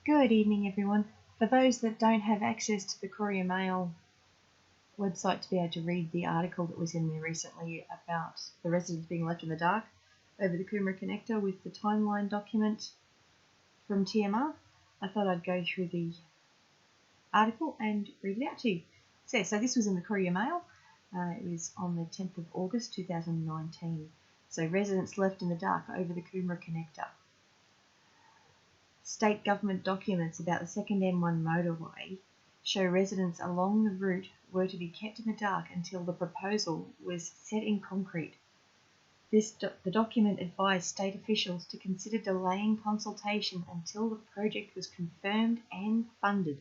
Good evening, everyone. For those that don't have access to the Courier Mail website to be able to read the article that was in there recently about the residents being left in the dark over the Coomera Connector with the timeline document from TMR, I thought I'd go through the article and read it out to you. So this was in the Courier Mail. It was on the 10th of August 2019. So residents left in the dark over the Coomera Connector. State government documents about the second M1 motorway show residents along the route were to be kept in the dark until the proposal was set in concrete. The document advised state officials to consider delaying consultation until the project was confirmed and funded.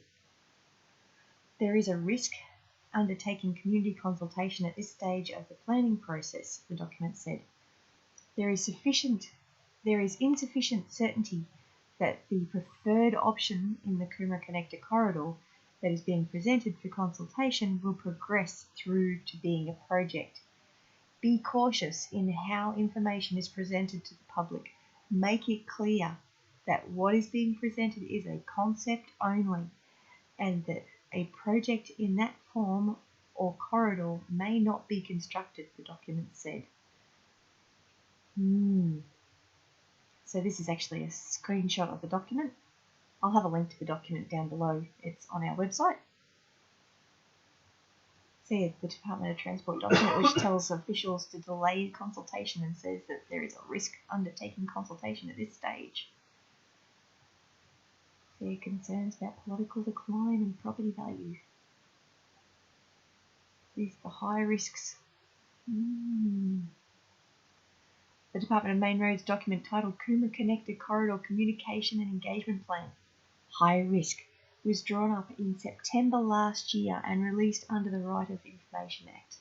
There is a risk undertaking community consultation at this stage of the planning process, the document said. There is insufficient certainty that the preferred option in the Coomera Connector corridor that is being presented for consultation will progress through to being a project. Be cautious in how information is presented to the public. Make it clear that what is being presented is a concept only and that a project in that form or corridor may not be constructed, the document said. So this is actually a screenshot of the document. I'll have a link to the document down below. It's on our website. See the Department of Transport document which tells officials to delay consultation and says that there is a risk undertaking consultation at this stage. See concerns about political decline and property value. These are the high risks. The Department of Main Roads document titled Coomera Connector Corridor Communication and Engagement Plan, High Risk, was drawn up in September last year and released under the Right of Information Act.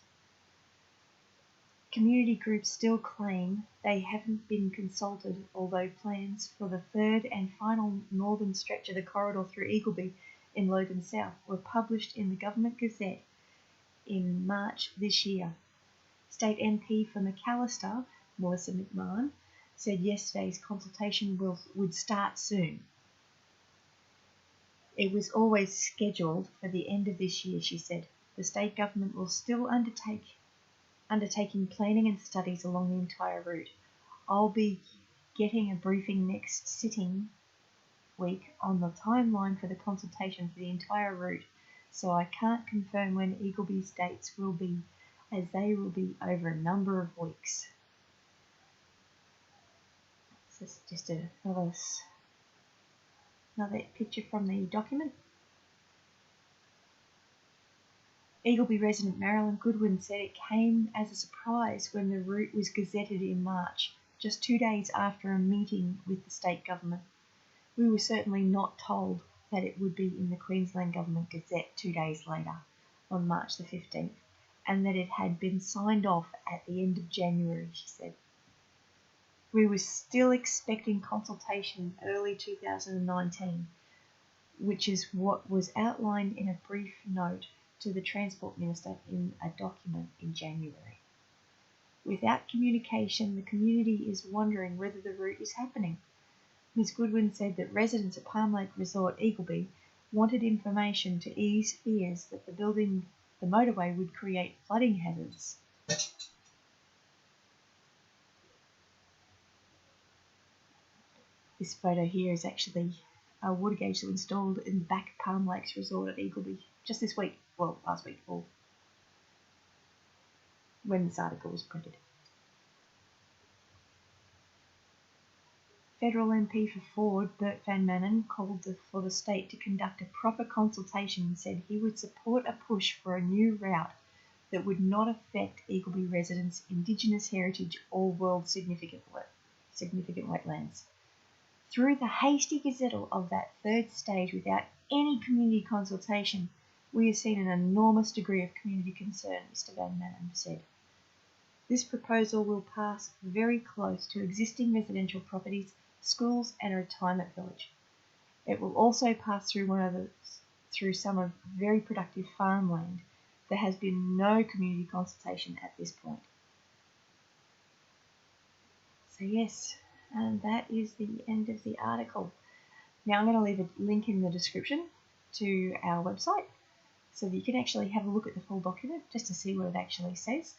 Community groups still claim they haven't been consulted, although plans for the third and final northern stretch of the corridor through Eagleby in Logan South were published in the Government Gazette in March this year. State MP for McAllister, Melissa McMahon, said yesterday's consultation would start soon. It was always scheduled for the end of this year, she said. The state government will still undertaking planning and studies along the entire route. I'll be getting a briefing next sitting week on the timeline for the consultation for the entire route, so I can't confirm when Eagleby's dates will be, as they will be over a number of weeks. This is just another picture from the document. Eagleby resident Marilyn Goodwin said it came as a surprise when the route was gazetted in March, just 2 days after a meeting with the state government. We were certainly not told that it would be in the Queensland Government Gazette 2 days later, on March the 15th, and that it had been signed off at the end of January, she said. We were still expecting consultation early 2019, which is what was outlined in a brief note to the Transport Minister in a document in January. Without communication, the community is wondering whether the route is happening. Ms. Goodwin said that residents at Palm Lake Resort Eagleby wanted information to ease fears that the motorway would create flooding hazards. This photo here is actually a water gauge that was installed in the back of Palm Lakes Resort at Eagleby just this week, well, last week, or when this article was printed. Federal MP for Ford, Bert Van Manen, called for the state to conduct a proper consultation and said he would support a push for a new route that would not affect Eagleby residents, Indigenous heritage, or world significant wetlands. Through the hasty gazettal of that third stage without any community consultation, we have seen an enormous degree of community concern, Mr. Van Manen said. This proposal will pass very close to existing residential properties, schools and a retirement village. It will also pass through some of very productive farmland. There has been no community consultation at this point. So yes, and that is the end of the article. Now I'm going to leave a link in the description to our website so that you can actually have a look at the full document just to see what it actually says,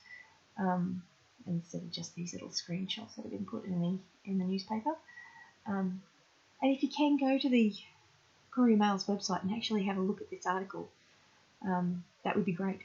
instead of just these little screenshots that have been put in the newspaper. And if you can, go to the Courier Mail's website and actually have a look at this article, that would be great.